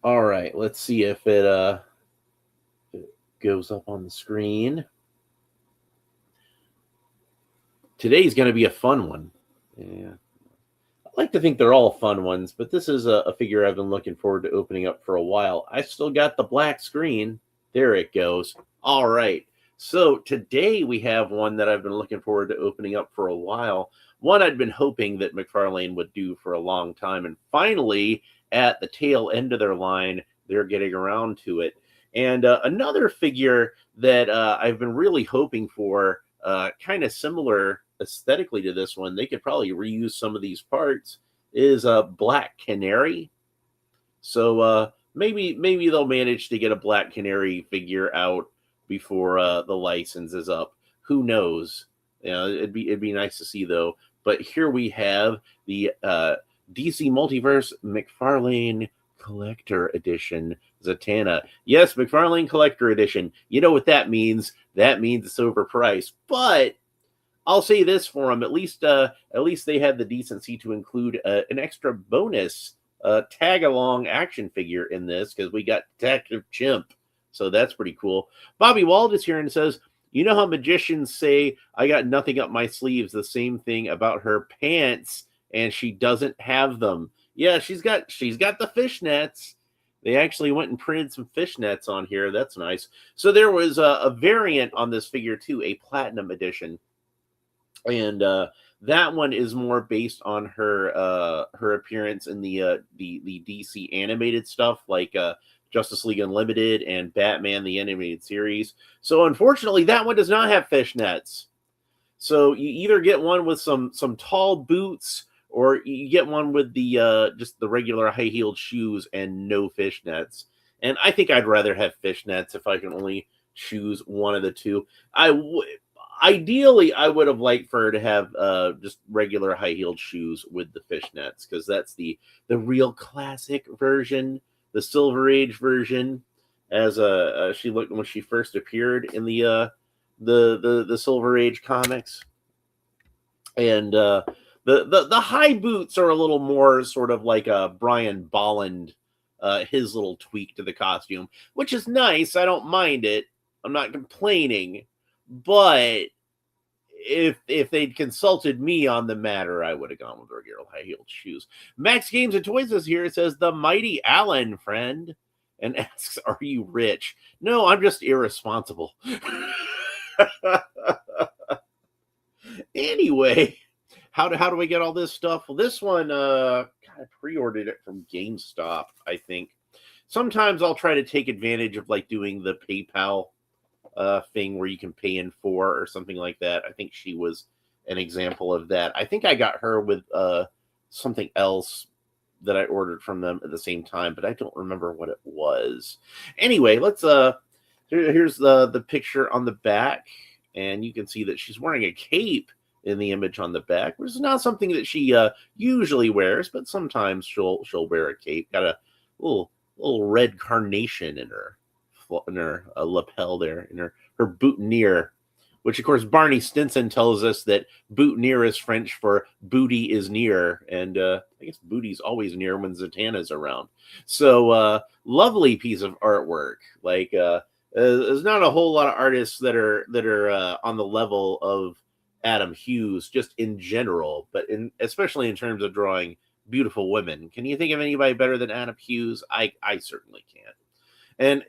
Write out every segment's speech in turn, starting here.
All right, let's see if it goes up on the screen. Today's going to be a fun one. Yeah. I like to think they're all fun ones, but this is a figure I've been looking forward to opening up for a while. I still got the black screen. There it goes. All right. So today we have one that I've been looking forward to opening up for a while. One I'd been hoping that Mcfarlane would do for a long time. And finally, at the tail end of their line, they're getting around to it. And another figure that I've been really hoping for, kind of similar aesthetically to this one, they could probably reuse some of these parts, is a Black Canary. So maybe they'll manage to get a Black Canary figure out before the license is up. Who knows? You know, it'd be nice to see though. But here we have the DC Multiverse Mcfarlane Collector Edition Zatanna. Yes, Mcfarlane Collector Edition. You know what that means? That means it's overpriced. But I'll say this for them: at least they had the decency to include an extra bonus tag along action figure in this, because we got Detective Chimp, so that's pretty cool. Bobby Wald is here and says, "You know how magicians say I got nothing up my sleeves? The same thing about her pants, and she doesn't have them." Yeah, she's got the fishnets. They actually went and printed some fishnets on here. That's nice. So there was a variant on this figure too, a platinum edition. And that one is more based on her appearance in the DC animated stuff, like Justice League Unlimited and Batman the Animated Series. So unfortunately, that one does not have fishnets. So you either get one with some tall boots, or you get one with the just the regular high heeled shoes and no fishnets. And I think I'd rather have fishnets if I can only choose one of the two. Ideally, I would have liked for her to have just regular high-heeled shoes with the fishnets, because that's the real classic version, the Silver Age version, as she looked when she first appeared in the Silver Age comics. And the high boots are a little more sort of like a Brian Bolland, his little tweak to the costume, which is nice. I don't mind it. I'm not complaining. But if they'd consulted me on the matter, I would have gone with regular high-heeled shoes. Max Games and Toys is here. It says, "The mighty Allen, friend," and asks, "Are you rich?" No, I'm just irresponsible. Anyway, how do I get all this stuff? Well, this one, I pre-ordered it from GameStop, I think. Sometimes I'll try to take advantage of like doing the PayPal thing where you can pay in for or something like that. I think she was an example of that. I think I got her with something else that I ordered from them at the same time, but I don't remember what it was. Anyway, let's here's the picture on the back, and you can see that she's wearing a cape in the image on the back, which is not something that she usually wears, but sometimes she'll wear a cape. Got a little red carnation in her lapel there, in her boutonniere, which of course Barney Stinson tells us that boutonniere is French for booty is near, and I guess booty's always near when Zatanna's around. So lovely piece of artwork. Like there's not a whole lot of artists that are on the level of Adam Hughes just in general, but especially in terms of drawing beautiful women. Can you think of anybody better than Adam Hughes? I certainly can't. And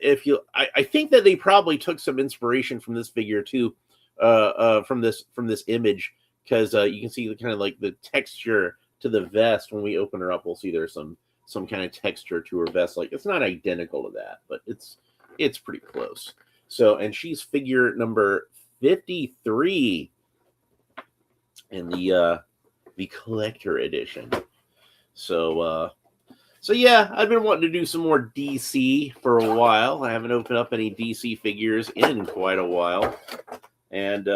I think that they probably took some inspiration from this figure too, from this image, because you can see the kind of like the texture to the vest. When we open her up, we'll see there's some kind of texture to her vest. Like, it's not identical to that, but it's pretty close. So, and she's figure number 53 in the collector edition. So yeah, I've been wanting to do some more DC for a while. I haven't opened up any DC figures in quite a while. And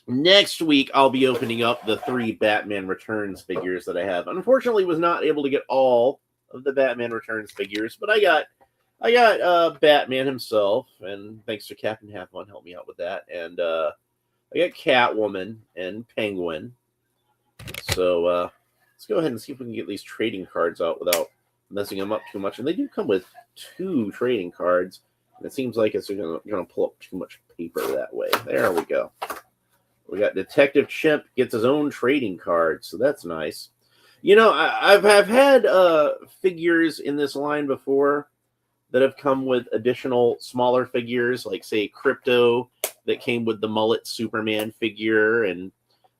next week, I'll be opening up the 3 Batman Returns figures that I have. Unfortunately, was not able to get all of the Batman Returns figures, but I got Batman himself, and thanks to Captain Half-One, helped me out with that. And I got Catwoman and Penguin. So let's go ahead and see if we can get these trading cards out without messing them up too much. And they do come with 2 trading cards. And it seems like it's going to pull up too much paper that way. There we go. We got Detective Chimp gets his own trading card, so that's nice. You know, I've had figures in this line before that have come with additional smaller figures, like, say, Crypto, that came with the Mullet Superman figure, and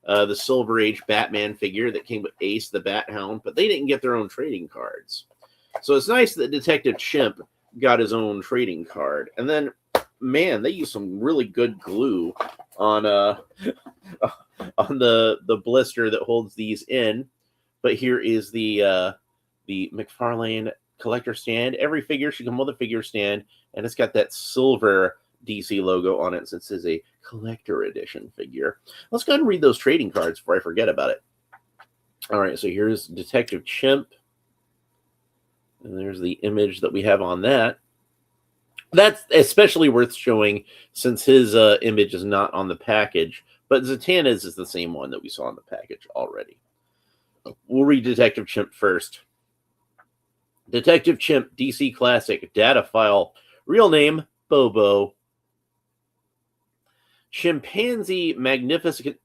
the Silver Age Batman figure that came with Ace the Bat Hound, but they didn't get their own trading cards. So it's nice that Detective Chimp got his own trading card. And then, man, they used some really good glue on on the blister that holds these in. But here is the Mcfarlane collector stand. Every figure should come with a figure stand, and it's got that silver DC logo on it since it's a collector edition figure. Let's go ahead and read those trading cards before I forget about it. All right, so here's Detective Chimp. And there's the image that we have on that. That's especially worth showing since his image is not on the package, but Zatanna's is the same one that we saw on the package already. We'll read Detective Chimp first. Detective Chimp, DC Classic, data file, real name, Bobo. Chimpanzee magnificent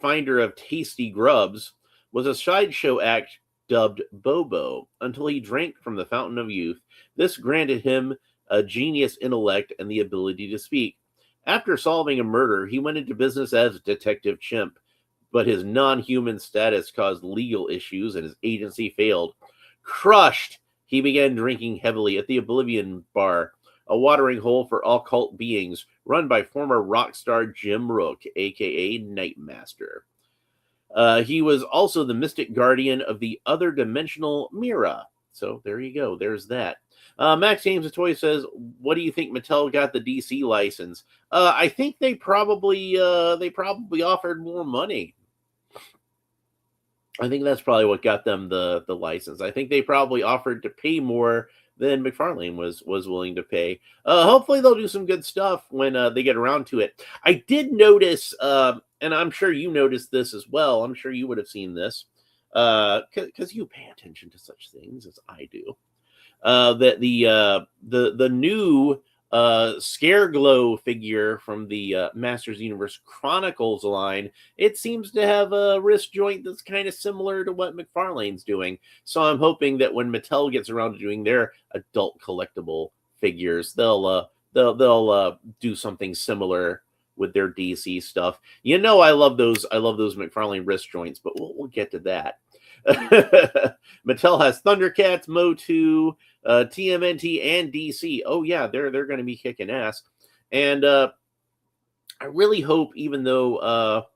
finder of tasty grubs was a sideshow act dubbed Bobo until he drank from the fountain of youth. This granted him a genius intellect and the ability to speak. After solving a murder, he went into business as Detective Chimp, but his non-human status caused legal issues and his agency failed. Crushed, he began drinking heavily at the Oblivion Bar, a watering hole for occult beings run by former rock star Jim Rook, a.k.a. Nightmaster. He was also the mystic guardian of the other dimensional Mira. So there you go. There's that. Max James of Toy says, "What do you think Mattel got the DC license?" I think they probably offered more money. I think that's probably what got them the license. I think they probably offered to pay more than Mcfarlane was willing to pay. Hopefully they'll do some good stuff when they get around to it. I did notice, and I'm sure you noticed this as well. I'm sure you would have seen this, because you pay attention to such things as I do. That the new Scareglow figure from the Masters Universe Chronicles line, it seems to have a wrist joint that's kind of similar to what Mcfarlane's doing. So I'm hoping that when Mattel gets around to doing their adult collectible figures, they'll do something similar with their DC stuff. You know, I love those Mcfarlane wrist joints, but we'll get to that. Mattel has Thundercats, Motu, TMNT, and DC. Oh yeah, they're going to be kicking ass. And I really hope, even though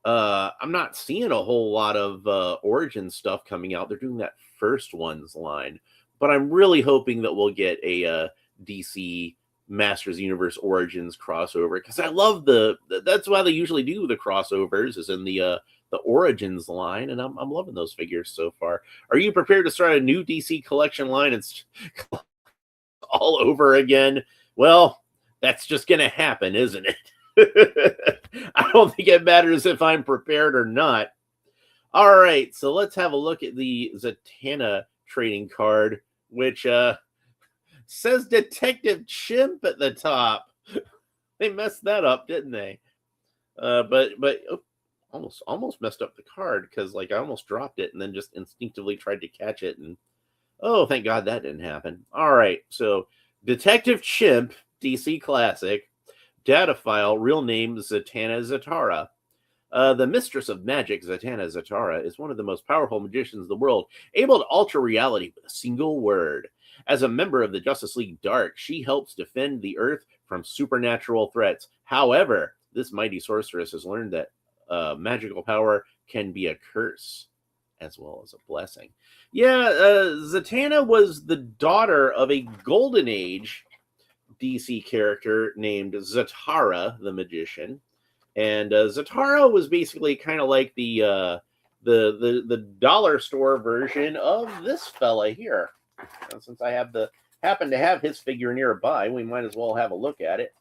I'm not seeing a whole lot of Origin stuff coming out, they're doing that First Ones line, but I'm really hoping that we'll get a DC Masters Universe Origins crossover, because I love that's why they usually do the crossovers, is in the Origins line, and I'm loving those figures so far. Are you prepared to start a new DC collection line and all over again? Well, that's just going to happen, isn't it? I don't think it matters if I'm prepared or not. All right, so let's have a look at the Zatanna trading card, which says Detective Chimp at the top. They messed that up, didn't they? But almost messed up the card, because I almost dropped it and then just instinctively tried to catch it, and oh, thank God that didn't happen. All right, so Detective Chimp, DC Classic, data file, real name Zatanna Zatara. The mistress of magic, Zatanna Zatara, is one of the most powerful magicians in the world, able to alter reality with a single word. As a member of the Justice League Dark, she helps defend the Earth from supernatural threats. However, this mighty sorceress has learned that magical power can be a curse as well as a blessing. Yeah, Zatanna was the daughter of a Golden Age DC character named Zatara the Magician, and Zatara was basically kind of like the dollar store version of this fella here. Since I happen to have his figure nearby, we might as well have a look at it.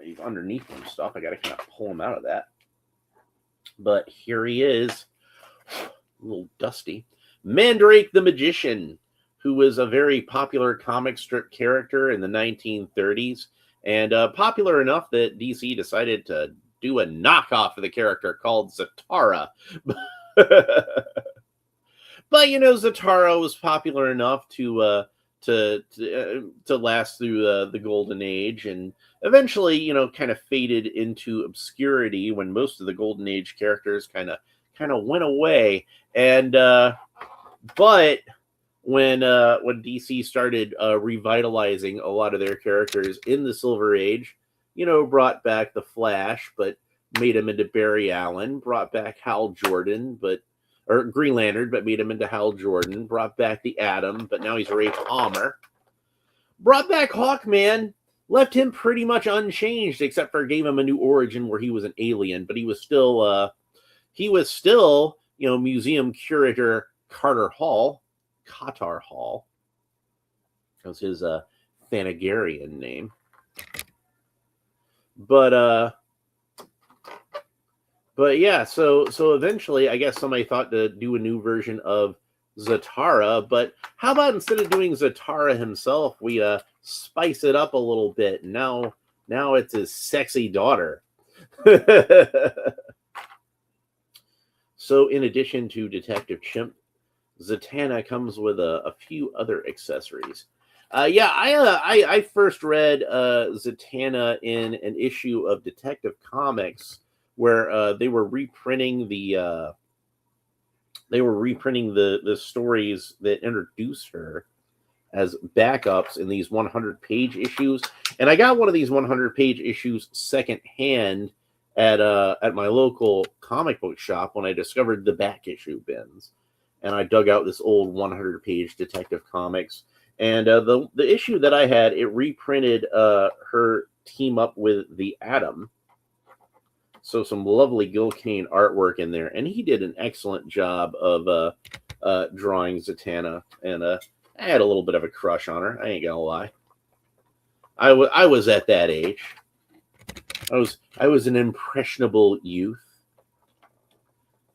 He's underneath some stuff. I got to kind of pull him out of that. But here he is, a little dusty. Mandrake the Magician, who was a very popular comic strip character in the 1930s, and popular enough that DC decided to do a knockoff of the character called Zatanna. But Zatanna was popular enough to last through the golden age, and eventually kind of faded into obscurity when most of the golden age characters kind of went away. And but when DC started revitalizing a lot of their characters in the Silver Age, brought back the Flash, but made him into Barry Allen, brought back Hal Jordan, or Green Lantern, but made him into Hal Jordan, brought back the Atom, but now he's Ray Palmer, brought back Hawkman, left him pretty much unchanged, except for gave him a new origin where he was an alien, but he was still museum curator Qatar Hall. That was his Thanagarian name. But yeah, so eventually, I guess somebody thought to do a new version of Zatanna. But how about instead of doing Zatanna himself, we spice it up a little bit? Now it's his sexy daughter. So in addition to Detective Chimp, Zatanna comes with a few other accessories. I first read Zatanna in an issue of Detective Comics where they were reprinting the stories that introduced her as backups in these 100-page issues. And I got one of these 100-page issues secondhand at my local comic book shop when I discovered the back issue bins. And I dug out this old 100-page Detective Comics. And the issue that I had, it reprinted her team up with the Atom. So some lovely Gil Kane artwork in there. And he did an excellent job of drawing Zatanna. And I had a little bit of a crush on her. I ain't gonna lie. I was at that age. I was an impressionable youth.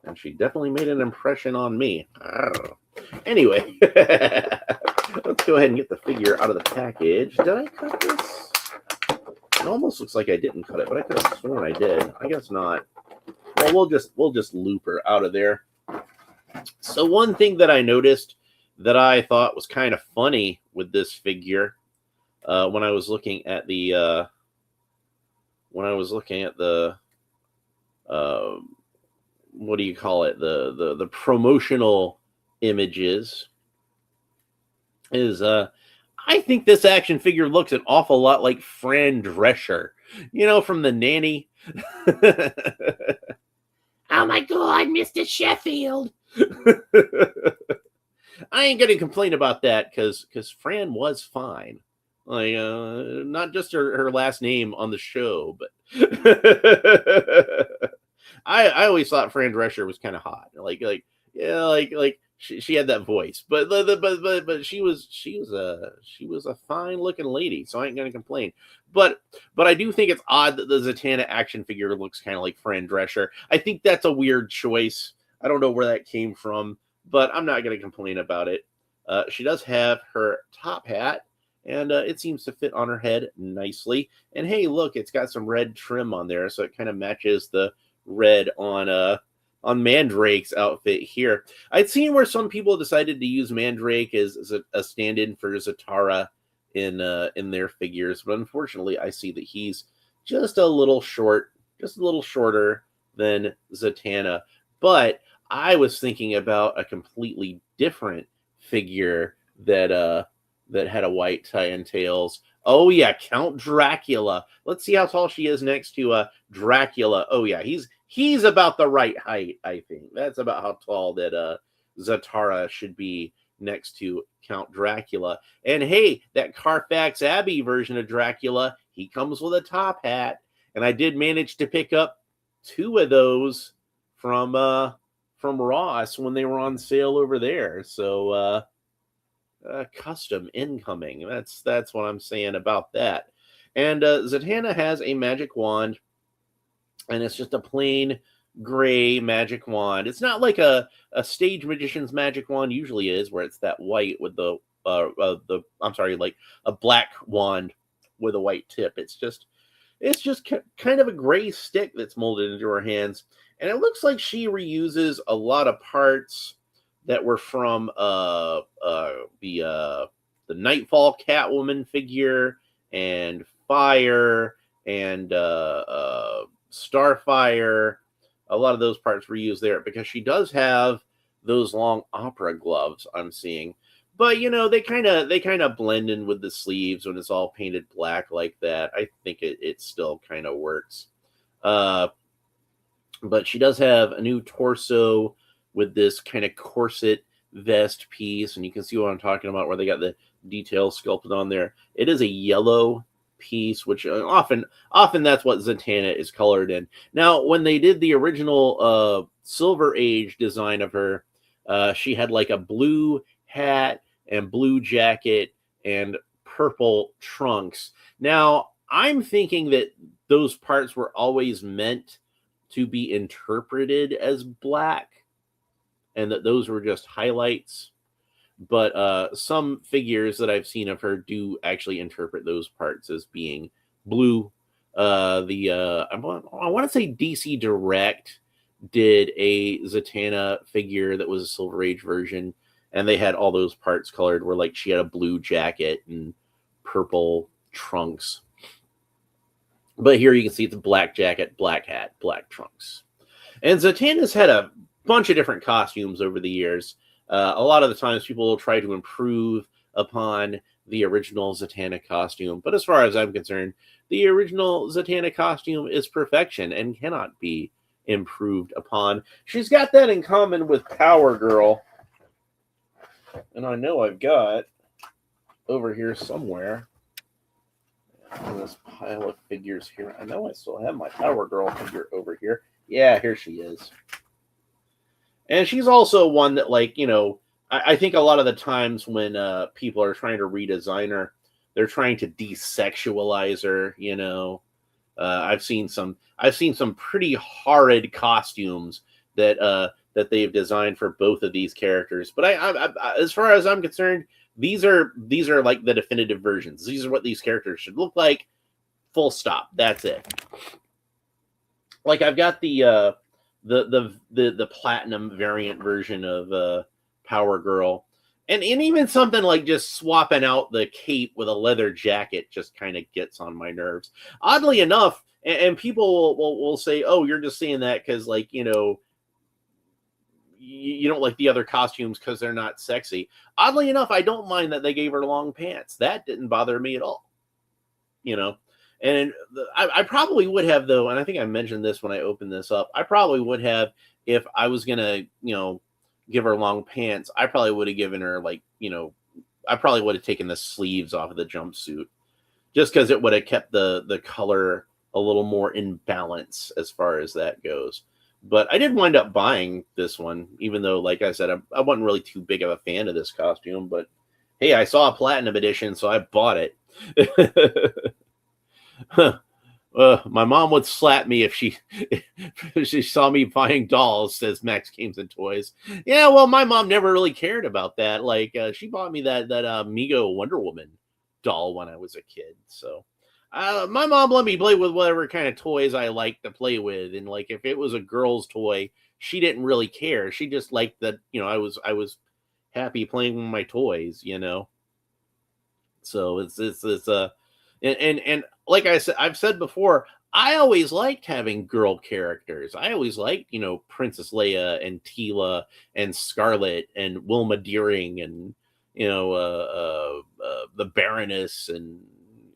And she definitely made an impression on me. Anyway, let's go ahead and get the figure out of the package. Did I cut this? It almost looks like I didn't cut it, but I could have sworn I did. I guess not. Well, we'll just loop her out of there. So one thing that I noticed that I thought was kind of funny with this figure, when I was looking at the what do you call it? The promotional images is I think this action figure looks an awful lot like Fran Drescher, from The Nanny. Oh my God, Mr. Sheffield. I ain't gonna complain about that because Fran was fine. Like not just her last name on the show, but I always thought Fran Drescher was kind of hot. Like she had that voice, but she was a fine looking lady, so I ain't gonna complain. But I do think it's odd that the Zatanna action figure looks kind of like Fran Drescher. I think that's a weird choice. I don't know where that came from, but I'm not gonna complain about it. She does have her top hat, and it seems to fit on her head nicely. And hey, look, it's got some red trim on there, so it kind of matches the red on Mandrake's outfit here. I'd seen where some people decided to use Mandrake as a stand-in for Zatanna in their figures, but unfortunately, I see that he's just a little shorter than Zatanna. But I was thinking about a completely different figure that had a white tie and tails. Oh yeah, Count Dracula. Let's see how tall she is next to Dracula. Oh yeah, he's about the right height, I think. That's about how tall that Zatanna should be next to Count Dracula. And hey, that Carfax Abbey version of Dracula, he comes with a top hat. And I did manage to pick up 2 of those from Ross when they were on sale over there. So custom incoming. That's what I'm saying about that. And Zatanna has a magic wand, and it's just a plain gray magic wand. It's not like a stage magician's magic wand usually is, where it's that white with I'm sorry, like a black wand with a white tip. It's just kind of a gray stick that's molded into her hands, and it looks like she reuses a lot of parts that were from the Nightfall Catwoman figure, and Fire, and Starfire. A lot of those parts were used there because she does have those long opera gloves I'm seeing. But they kind of blend in with the sleeves when it's all painted black like that. I think it still kind of works. Uh, but she does have a new torso with this kind of corset vest piece, and you can see what I'm talking about, where they got the details sculpted on there. It is a yellow piece, which often that's what Zatanna is colored in. Now, when they did the original Silver Age design of her, she had like a blue hat and blue jacket and purple trunks. Now, I'm thinking that those parts were always meant to be interpreted as black, and that those were just highlights. But some figures that I've seen of her do actually interpret those parts as being blue. I want to say DC Direct did a Zatanna figure that was a Silver Age version, and they had all those parts colored, where like she had a blue jacket and purple trunks. But here you can see it's a black jacket, black hat, black trunks. And Zatanna's had a bunch of different costumes over the years. A lot of the times people will try to improve upon the original Zatanna costume. But as far as I'm concerned, the original Zatanna costume is perfection and cannot be improved upon. She's got that in common with Power Girl. And I know I've got over here somewhere in this pile of figures here. I know I still have my Power Girl figure over here. Yeah, here she is. And she's also one that, like, I think a lot of the times when people are trying to redesign her, they're trying to desexualize her. I've seen some pretty horrid costumes that they've designed for both of these characters. But I as far as I'm concerned, these are like the definitive versions. These are what these characters should look like. Full stop. That's it. Like, I've got the platinum variant version of Power Girl, and even something like just swapping out the cape with a leather jacket just kind of gets on my nerves. Oddly enough, and people will say, "Oh, you're just saying that because, like, you don't like the other costumes because they're not sexy." Oddly enough, I don't mind that they gave her long pants. That didn't bother me at all. And I probably would have, though, and I think I mentioned this when I opened this up, I probably would have, if I was going to, give her long pants, I probably would have given her, like, I probably would have taken the sleeves off of the jumpsuit, just because it would have kept the color a little more in balance as far as that goes. But I did wind up buying this one, even though, like I said, I wasn't really too big of a fan of this costume. But, hey, I saw a platinum edition, so I bought it. My mom would slap me if she saw me buying dolls, says Max Games and Toys. Yeah, well, my mom never really cared about that. Like, she bought me that Mego Wonder Woman doll when I was a kid. So my mom let me play with whatever kind of toys I liked to play with. And, like, if it was a girl's toy, she didn't really care. She just liked that, I was happy playing with my toys, So it's and like I've said before, I always liked having girl characters. I always liked, Princess Leia and Tila and Scarlet and Wilma Deering and, the Baroness and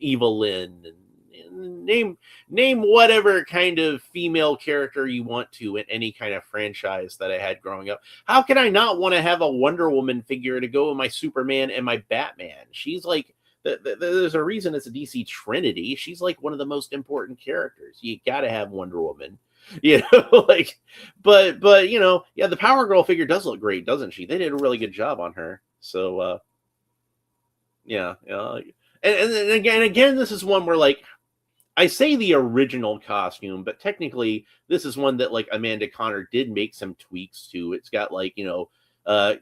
Evelyn, and name whatever kind of female character you want to in any kind of franchise that I had growing up. How can I not want to have a Wonder Woman figure to go with my Superman and my Batman? She's like, there's a reason it's a DC Trinity. She's like one of the most important characters. You got to have Wonder Woman, like, but yeah, the Power Girl figure does look great, doesn't she? They did a really good job on her. So, yeah. And again, this is one where, like, I say the original costume, but technically this is one that like Amanda Connor did make some tweaks to. It's got like,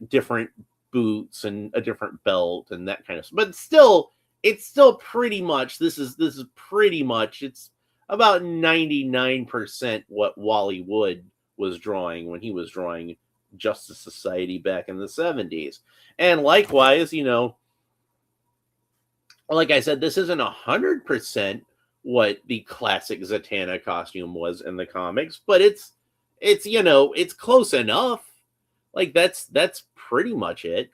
different boots and a different belt and that kind of stuff. But still, it's still pretty much this is pretty much it's about 99% what Wally Wood was drawing when he was drawing Justice Society back in the 70s. And likewise, like I said, this isn't 100% what the classic Zatanna costume was in the comics, but it's close enough. Like that's pretty much it.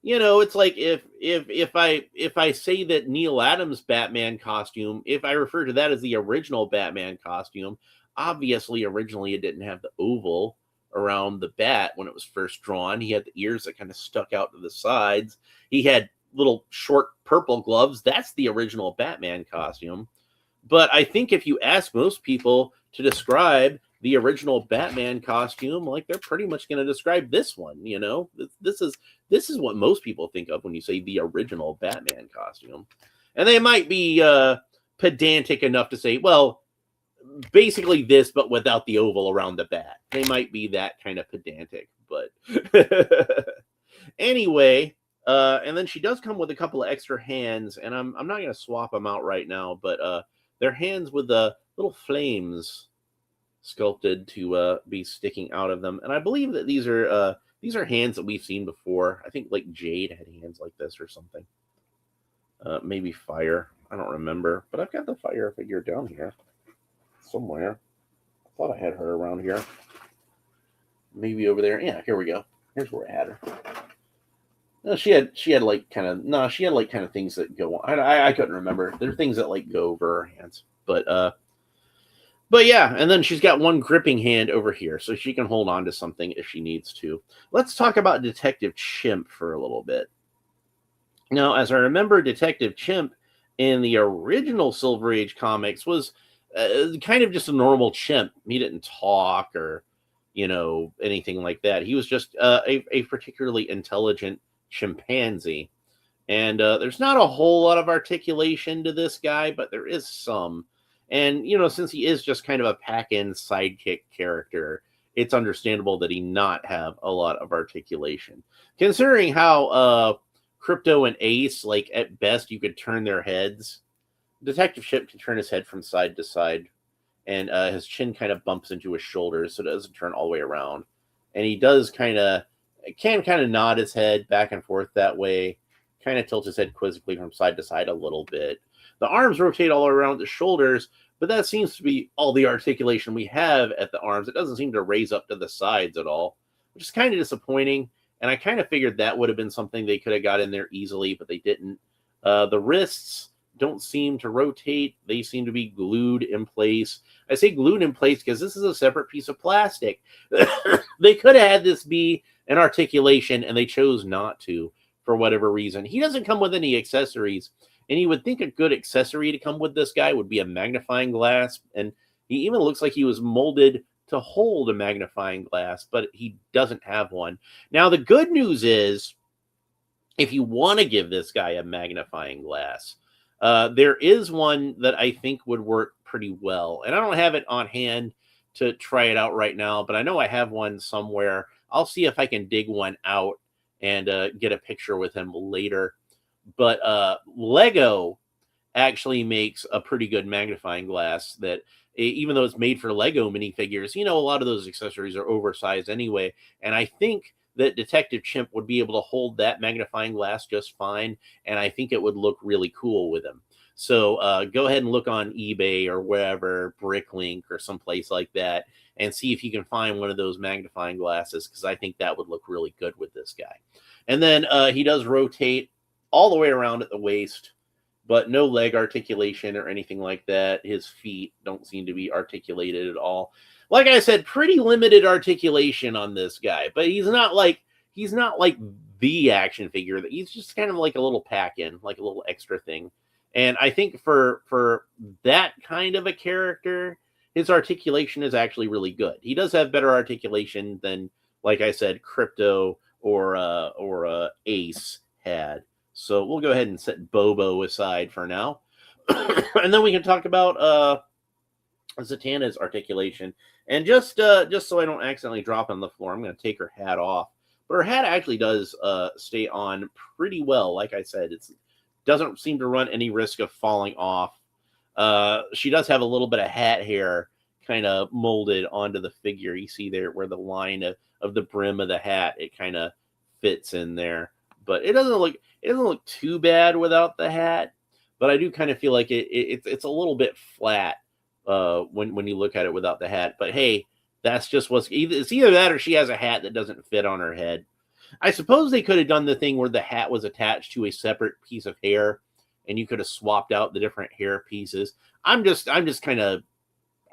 It's like if I say that Neil Adams' Batman costume, if I refer to that as the original Batman costume, obviously originally it didn't have the oval around the bat when it was first drawn. He had the ears that kind of stuck out to the sides. He had little short purple gloves. That's the original Batman costume. But I think if you ask most people to describe the original Batman costume, like they're pretty much going to describe this one. This is what most people think of when you say the original Batman costume. And they might be pedantic enough to say, well, basically this, but without the oval around the bat. They might be that kind of pedantic, but anyway. And then she does come with a couple of extra hands, and I'm not going to swap them out right now, but they're hands with the little flames sculpted to be sticking out of them. And I believe that these are hands that we've seen before. I think like Jade had hands like this or something. Maybe Fire. I don't remember, but I've got the Fire figure down here somewhere. I thought I had her around here. Maybe over there. Yeah, here we go. Here's where I had her. No, she had like kind of things that go on. I couldn't remember. There are things that like go over her hands, but yeah. And then she's got one gripping hand over here, so she can hold on to something if she needs to. Let's talk about Detective Chimp for a little bit. Now, as I remember, Detective Chimp in the original Silver Age comics was kind of just a normal chimp. He didn't talk or anything like that. He was just a particularly intelligent chimpanzee, and there's not a whole lot of articulation to this guy, but there is some. And since he is just kind of a pack-in sidekick character, it's understandable that he not have a lot of articulation, considering how Crypto and Ace, like at best you could turn their heads. Detective Chimp can turn his head from side to side, and his chin kind of bumps into his shoulders, so it doesn't turn all the way around. And he does can kind of nod his head back and forth that way, kind of tilt his head quizzically from side to side a little bit. The arms rotate all around the shoulders, but that seems to be all the articulation we have at the arms. It doesn't seem to raise up to the sides at all, which is kind of disappointing. And I kind of figured that would have been something they could have got in there easily, but they didn't. The wrists don't seem to rotate. They seem to be glued in place. I say glued in place because this is a separate piece of plastic. They could have had this be an articulation, and they chose not to for whatever reason. He doesn't come with any accessories, and you would think a good accessory to come with this guy would be a magnifying glass, and he even looks like he was molded to hold a magnifying glass, but he doesn't have one. Now, the good news is, if you want to give this guy a magnifying glass, there is one that I think would work pretty well. And I don't have it on hand to try it out right now, but I know I have one somewhere. I'll see if I can dig one out and get a picture with him later. But Lego actually makes a pretty good magnifying glass that, even though it's made for Lego minifigures, a lot of those accessories are oversized anyway. And I think that Detective Chimp would be able to hold that magnifying glass just fine, and I think it would look really cool with him. So go ahead and look on eBay or wherever, Bricklink or someplace like that, and see if you can find one of those magnifying glasses, because I think that would look really good with this guy. And then he does rotate all the way around at the waist, but no leg articulation or anything like that. His feet don't seem to be articulated at all. Like I said, pretty limited articulation on this guy, but he's not like the action figure. He's just kind of like a little pack-in, like a little extra thing. And I think for that kind of a character, his articulation is actually really good. He does have better articulation than, like I said, Crypto or Ace had. So we'll go ahead and set Bobo aside for now. And then we can talk about Zatanna's articulation. And just so I don't accidentally drop on the floor, I'm going to take her hat off. But her hat actually does stay on pretty well. Like I said, it doesn't seem to run any risk of falling off. She does have a little bit of hat hair kind of molded onto the figure. You see there where the line of the brim of the hat, it kind of fits in there. But it doesn't look too bad without the hat. But I do kind of feel like it's a little bit flat when you look at it without the hat. But hey, that's just it's either that or she has a hat that doesn't fit on her head. I suppose they could have done the thing where the hat was attached to a separate piece of hair, and you could have swapped out the different hair pieces. I'm just kind of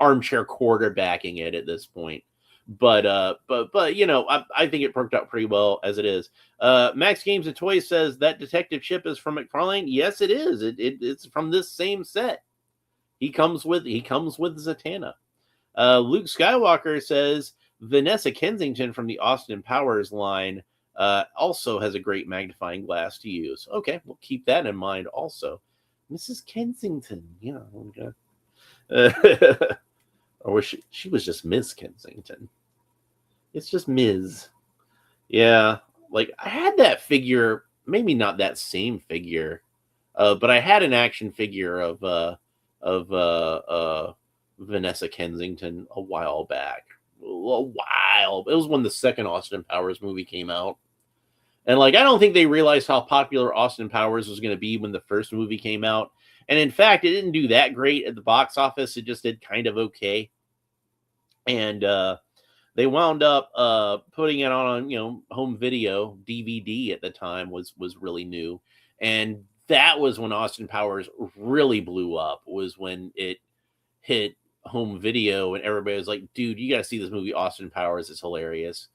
armchair quarterbacking it at this point. But I think it worked out pretty well as it is. Max Games and Toys says that Detective Chip is from Mcfarlane. Yes, it is. It's from this same set. He comes with Zatanna. Luke Skywalker says Vanessa Kensington from the Austin Powers line also has a great magnifying glass to use. Okay, we'll keep that in mind also. Mrs. Kensington, yeah. Or she was just Miss Kensington. It's just Ms. Yeah, like I had that figure, maybe not that same figure, but I had an action figure of Vanessa Kensington a while back. It was when the second Austin Powers movie came out. And like I don't think they realized how popular Austin Powers was going to be when the first movie came out. And in fact, it didn't do that great at the box office. It just did kind of okay. And they wound up putting it on home video. DVD at the time was really new. And that was when Austin Powers really blew up, was when it hit home video and everybody was like, dude, you got to see this movie Austin Powers. It's hilarious.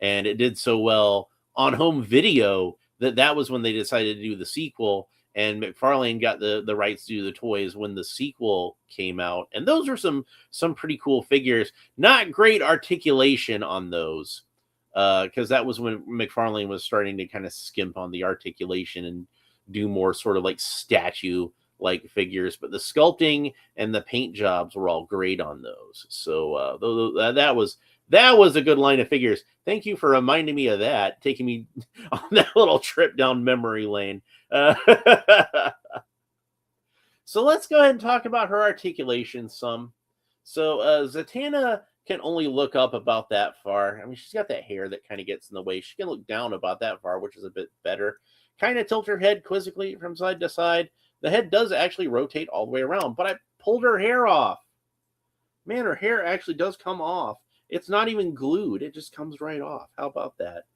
And it did so well on home video that was when they decided to do the sequel. And Mcfarlane got the rights to do the toys when the sequel came out. And those are some pretty cool figures. Not great articulation on those, because that was when Mcfarlane was starting to kind of skimp on the articulation and do more sort of like statue-like figures. But the sculpting and the paint jobs were all great on those. So that was a good line of figures. Thank you for reminding me of that, taking me on that little trip down memory lane. So let's go ahead and talk about her articulation some. So Zatanna can only look up about that far. I mean, she's got that hair that kind of gets in the way. She can look down about that far, which is a bit better. Kind of tilt her head quizzically from side to side. The head does actually rotate all the way around, but I pulled her hair off. Man, her hair actually does come off. It's not even glued. It just comes right off. How about that?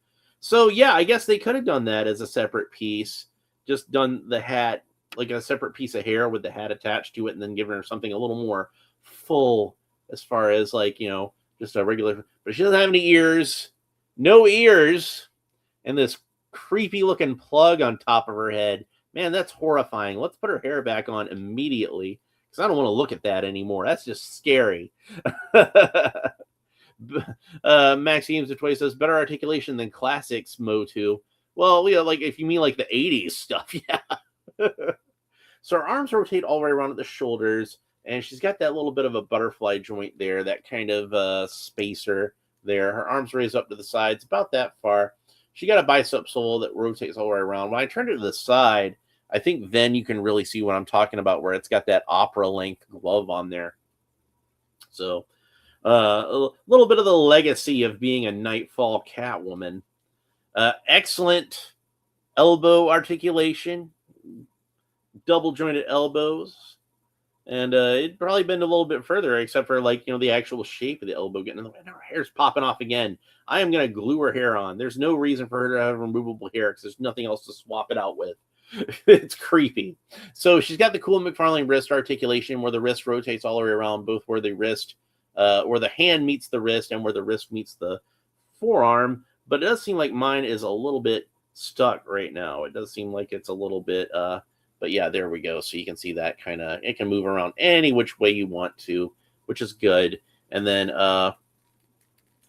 So, yeah, I guess they could have done that as a separate piece. Just done the hat, like a separate piece of hair with the hat attached to it, and then given her something a little more full as far as, like, just a regular. But she doesn't have any ears. No ears. And this creepy-looking plug on top of her head. Man, that's horrifying. Let's put her hair back on immediately, because I don't want to look at that anymore. That's just scary. Max Games of Toy says better articulation than classics Motu. Well, like if you mean like the 80s stuff, yeah. So her arms rotate all the way around at the shoulders, and she's got that little bit of a butterfly joint there, that kind of spacer there. Her arms raise up to the sides about that far. She got a bicep sole that rotates all the way around. When I turn it to the side, I think then you can really see what I'm talking about, where it's got that opera length glove on there. So a little bit of the legacy of being a Nightfall Catwoman. Excellent elbow articulation, double jointed elbows, and it'd probably bend a little bit further, except for the actual shape of the elbow getting in the way. Now her hair's popping off again. I am going to glue her hair on. There's no reason for her to have removable hair because there's nothing else to swap it out with. It's creepy. So she's got the cool Mcfarlane wrist articulation, where the wrist rotates all the way around, both where the wrist, where the hand meets the wrist and where the wrist meets the forearm. But it does seem like mine is a little bit stuck right now. It does seem like it's a little bit, but yeah, there we go. So you can see that it can move around any which way you want to, which is good. And then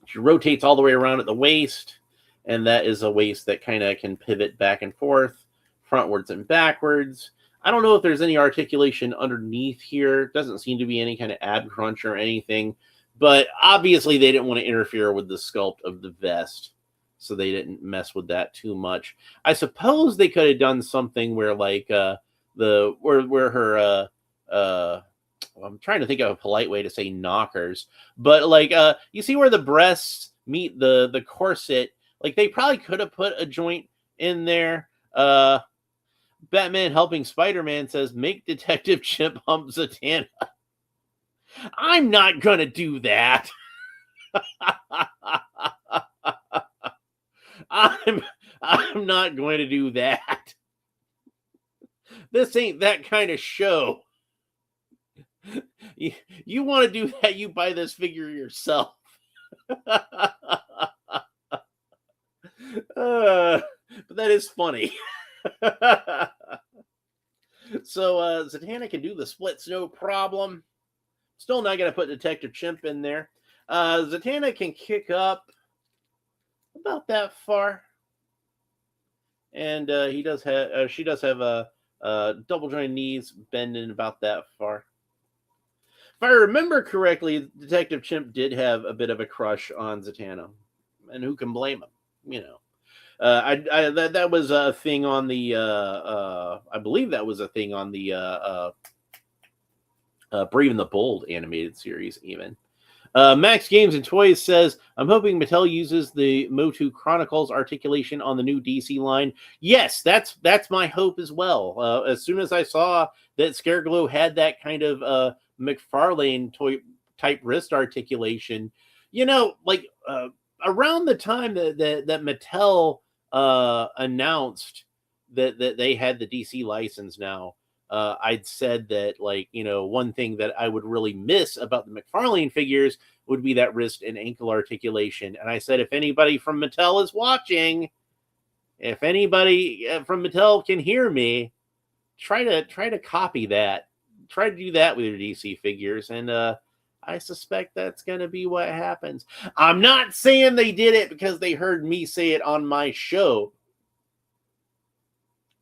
she rotates all the way around at the waist, and that is a waist that kind of can pivot back and forth, frontwards and backwards. I don't know if there's any articulation underneath here. Doesn't seem to be any kind of ab crunch or anything. But obviously they didn't want to interfere with the sculpt of the vest. So they didn't mess with that too much. I suppose they could have done something where like where her I'm trying to think of a polite way to say knockers, but like you see where the breasts meet the corset, like they probably could have put a joint in there. Batman helping Spider-Man says make Detective Chimp hump Zatanna. I'm not gonna do that. I'm not going to do that. This ain't that kind of show. You want to do that, you buy this figure yourself. But that is funny. So Zatanna can do the splits, no problem. Still not going to put Detective Chimp in there. Zatanna can kick up about that far. And she does have a double jointed knees bending about that far. If I remember correctly, Detective Chimp did have a bit of a crush on Zatanna, and who can blame him? You know, that was a thing on the. I believe that was a thing on the Brave and the Bold animated series, even. Max Games and Toys says, I'm hoping Mattel uses the Motu Chronicles articulation on the new DC line. Yes, that's my hope as well. As soon as I saw that Scareglow had that kind of Mcfarlane toy type wrist articulation, you know, like around the time that Mattel announced that they had the DC license now, I'd said that, like, you know, one thing that I would really miss about the Mcfarlane figures would be that wrist and ankle articulation. And I said, if anybody from Mattel is watching, if anybody from Mattel can hear me, try to copy that. Try to do that with your DC figures. And I suspect that's going to be what happens. I'm not saying they did it because they heard me say it on my show.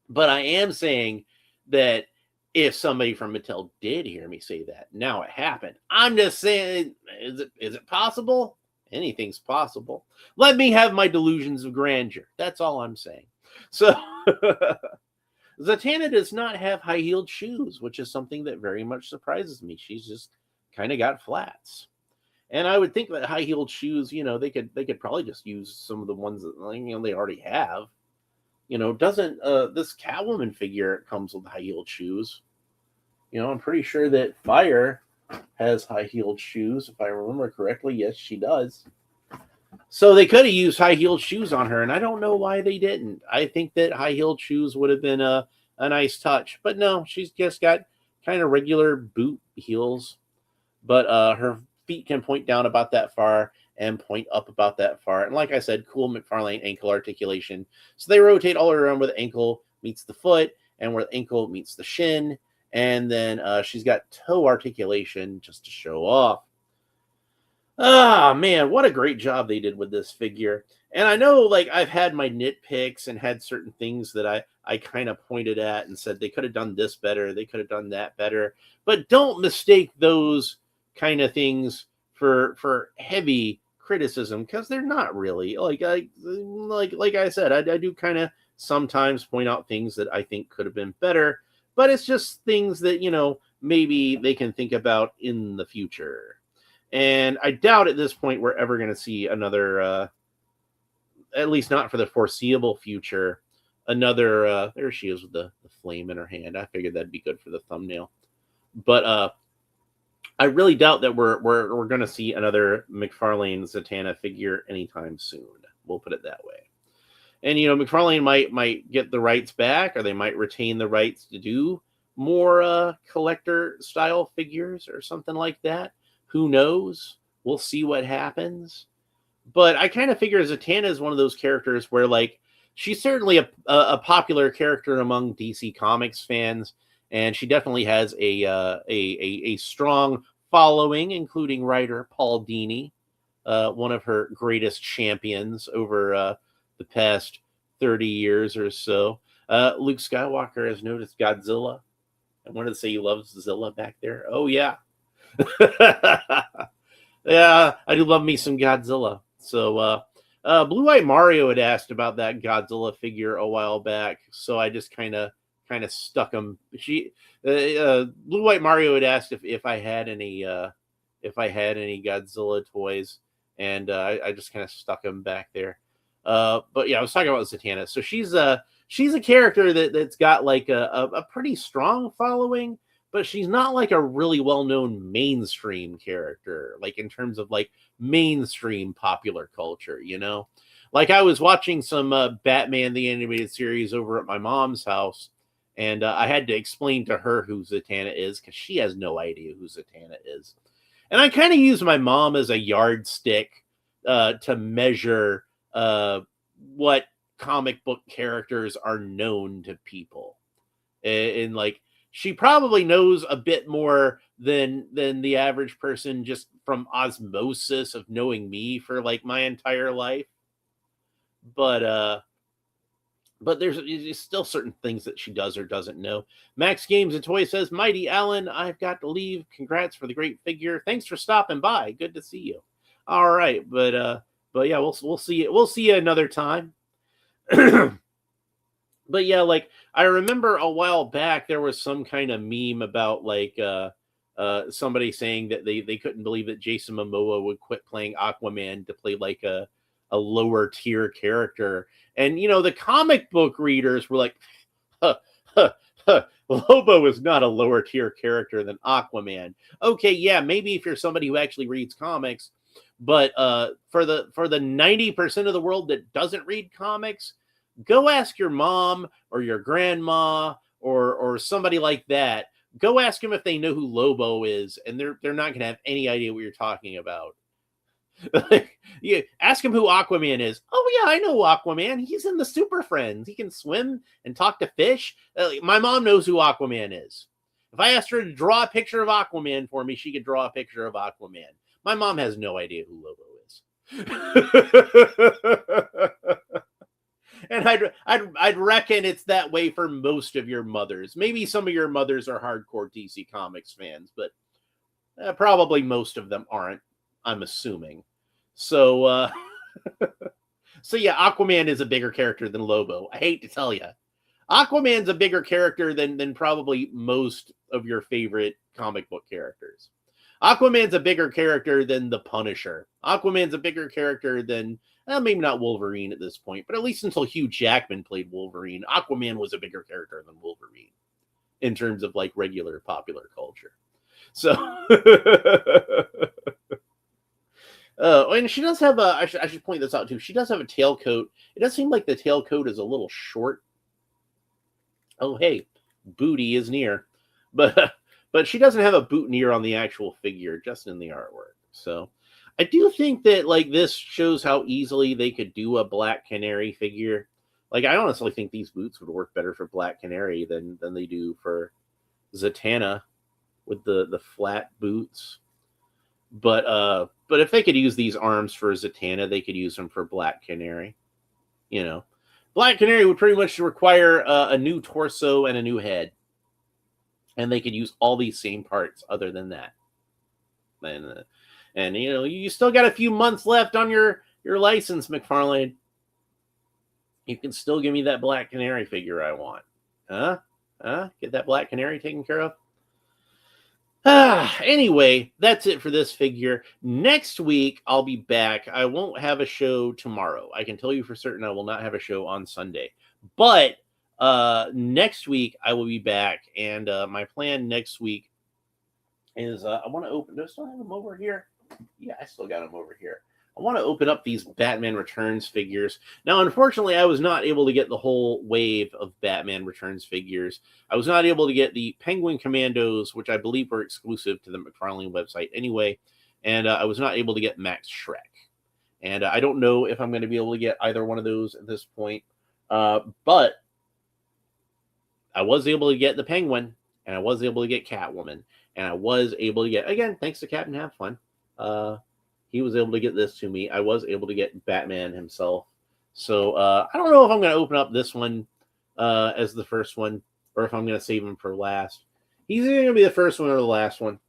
But I am saying that if somebody from Mattel did hear me say that, now it happened. I'm just saying, is it possible? Anything's possible. Let me have my delusions of grandeur. That's all I'm saying. So, Zatanna does not have high-heeled shoes, which is something that very much surprises me. She's just kind of got flats. And I would think that high-heeled shoes, you know, they could probably just use some of the ones that, you know, they already have. You know, doesn't this Catwoman figure comes with high-heeled shoes? You know, I'm pretty sure that Fire has high-heeled shoes. If I remember correctly, yes, she does. So they could have used high-heeled shoes on her, and I don't know why they didn't. I think that high-heeled shoes would have been a nice touch. But no, she's just got kind of regular boot heels. But her feet can point down about that far and point up about that far. And like I said, cool Mcfarlane ankle articulation. So they rotate all around where the ankle meets the foot and where the ankle meets the shin. And then she's got toe articulation just to show off. Ah, man, what a great job they did with this figure. And I know, like, I've had my nitpicks and had certain things that I kind of pointed at and said they could have done this better, they could have done that better. But don't mistake those kind of things for heavy criticism, because they're not really. Like I said, I do kind of sometimes point out things that I think could have been better, but it's just things that, you know, maybe they can think about in the future. And I doubt at this point we're ever going to see another, at least not for the foreseeable future, another, there she is with the flame in her hand. I figured that'd be good for the thumbnail. But I really doubt that we're going to see another Mcfarlane Zatanna figure anytime soon. We'll put it that way. And, you know, Mcfarlane might get the rights back, or they might retain the rights to do more collector style figures or something like that. Who knows? We'll see what happens. But I kind of figure Zatanna is one of those characters where, like, she's certainly a popular character among DC Comics fans, and she definitely has a strong following, including writer Paul Dini, one of her greatest champions over the past 30 years or so. Luke Skywalker has noticed Godzilla. I wanted to say he loves Zilla back there. Oh, yeah. Yeah, I do love me some Godzilla. So, Blue White Mario had asked about that Godzilla figure a while back, so I just kind of stuck him. Blue White Mario had asked if I had any Godzilla toys, and I just kind of stuck him back there. But yeah, I was talking about Zatanna. So she's a character that's got like a pretty strong following, but she's not like a really well-known mainstream character, like in terms of like mainstream popular culture, you know? Like I was watching some Batman the Animated Series over at my mom's house, and I had to explain to her who Zatanna is because she has no idea who Zatanna is. And I kind of use my mom as a yardstick to measure what comic book characters are known to people. And like she probably knows a bit more than the average person just from osmosis of knowing me for like my entire life. But there's still certain things that she does or doesn't know. Max Games and Toy says, Mighty Allen, I've got to leave. Congrats for the great figure. Thanks for stopping by. Good to see you. All right, but yeah, we'll see it. We'll see you another time. But yeah, like I remember a while back there was some kind of meme about like somebody saying that they couldn't believe that Jason Momoa would quit playing Aquaman to play like a lower tier character. And you know, the comic book readers were like, huh, huh, huh, Lobo is not a lower tier character than Aquaman. Okay, yeah, maybe if you're somebody who actually reads comics, but for the 90% of the world that doesn't read comics, go ask your mom or your grandma or somebody like that. Go ask them if they know who Lobo is, and they're not going to have any idea what you're talking about. You ask him who Aquaman is. Oh yeah, I know Aquaman. He's in the Super Friends. He can swim and talk to fish. My mom knows who Aquaman is. If I asked her to draw a picture of Aquaman for me, she could draw a picture of Aquaman. My mom has no idea who Lobo is. And I'd reckon it's that way for most of your mothers. Maybe some of your mothers are hardcore DC Comics fans, but probably most of them aren't, I'm assuming. So, so yeah, Aquaman is a bigger character than Lobo. I hate to tell you. Aquaman's a bigger character than probably most of your favorite comic book characters. Aquaman's a bigger character than the Punisher. Aquaman's a bigger character than, maybe not Wolverine at this point, but at least until Hugh Jackman played Wolverine, Aquaman was a bigger character than Wolverine in terms of like regular popular culture. So, and she does have I should point this out too. She does have a tailcoat. It does seem like the tailcoat is a little short. Oh, hey, booty is near, but she doesn't have a boutonniere on the actual figure, just in the artwork. So I do think that like this shows how easily they could do a Black Canary figure. Like I honestly think these boots would work better for Black Canary than they do for Zatanna with the flat boots. But if they could use these arms for Zatanna, they could use them for Black Canary. You know, Black Canary would pretty much require a new torso and a new head. And they could use all these same parts other than that. And you know, you still got a few months left on your license, Mcfarlane. You can still give me that Black Canary figure I want. Huh? Get that Black Canary taken care of? Anyway, that's it for this figure. Next week, I'll be back. I won't have a show tomorrow. I can tell you for certain I will not have a show on Sunday. But next week, I will be back. And my plan next week is I want to open... Do I still have them over here? Yeah, I still got them over here. I want to open up these Batman Returns figures. Now, unfortunately, I was not able to get the whole wave of Batman Returns figures. I was not able to get the Penguin Commandos, which I believe were exclusive to the Mcfarlane website anyway. And I was not able to get Max Shrek. And I don't know if I'm going to be able to get either one of those at this point. But I was able to get the Penguin, and I was able to get Catwoman. And I was able to get, again, thanks to Captain Have Fun, he was able to get this to me. I was able to get Batman himself. So I don't know if I'm going to open up this one as the first one, or if I'm going to save him for last. He's either going to be the first one or the last one.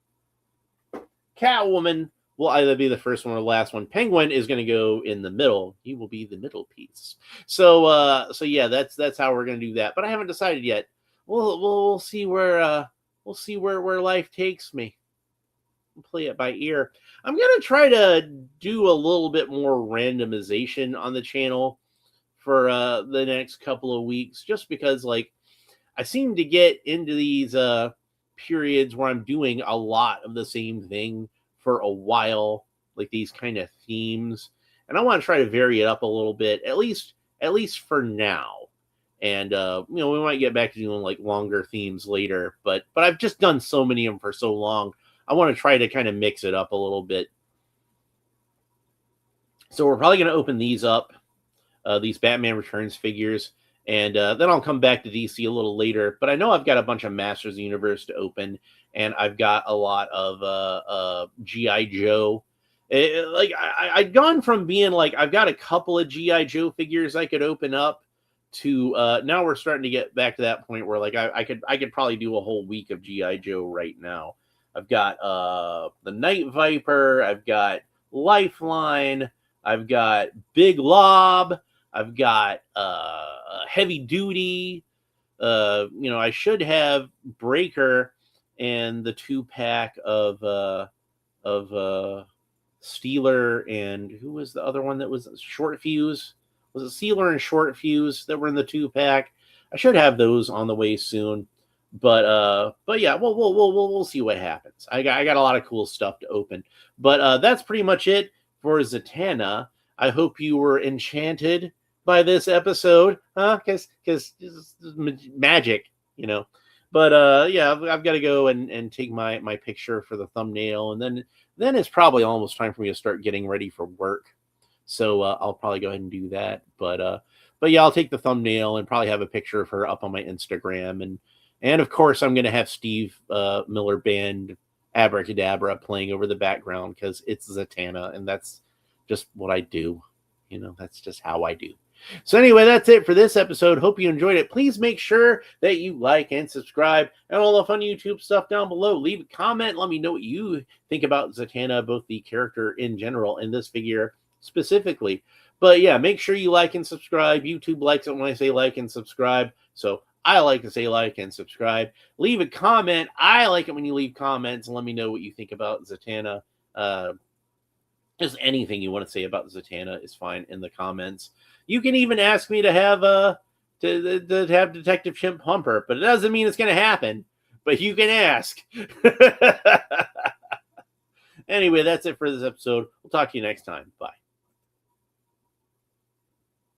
Catwoman will either be the first one or the last one. Penguin is going to go in the middle. He will be the middle piece. So yeah, that's how we're going to do that. But I haven't decided yet. We'll see where life takes me. Play it by ear. I'm going to try to do a little bit more randomization on the channel for the next couple of weeks, just because like I seem to get into these periods where I'm doing a lot of the same thing for a while, like these kind of themes, and I want to try to vary it up a little bit, at least for now. And we might get back to doing like longer themes later, but I've just done so many of them for so long. I want to try to kind of mix it up a little bit. So we're probably going to open these up, these Batman Returns figures, and then I'll come back to DC a little later. But I know I've got a bunch of Masters of the Universe to open, and I've got a lot of G.I. Joe. I'd gone from being like, I've got a couple of G.I. Joe figures I could open up to now we're starting to get back to that point where like I could probably do a whole week of G.I. Joe right now. I've got the Night Viper, I've got Lifeline, I've got Big Lob, I've got Heavy Duty. I should have Breaker and the 2-pack of Steeler, and who was the other one that was Short Fuse? Was it Steeler and Short Fuse that were in the 2-pack? I should have those on the way soon. But yeah, we'll see what happens. I got a lot of cool stuff to open. But that's pretty much it for Zatanna. I hope you were enchanted by this episode, huh? Because magic, But yeah, I've got to go and take my picture for the thumbnail, and then it's probably almost time for me to start getting ready for work. So I'll probably go ahead and do that. But yeah, I'll take the thumbnail and probably have a picture of her up on my Instagram, and of course I'm gonna have Steve Miller Band Abracadabra playing over the background because it's Zatanna, and that's just what I do. That's just how I do. So anyway, that's it for this episode. Hope you enjoyed it. Please make sure that you like and subscribe and all the fun YouTube stuff down below. Leave a comment. Let me know what you think about Zatanna, both the character in general and this figure specifically. But yeah, make sure you like and subscribe. YouTube likes it when I say like and subscribe. So I like to say like and subscribe. Leave a comment. I like it when you leave comments and let me know what you think about Zatanna. Just anything you want to say about Zatanna is fine in the comments. You can even ask me to have to have Detective Chimp hump her, but it doesn't mean it's going to happen. But you can ask. Anyway, that's it for this episode. We'll talk to you next time. Bye.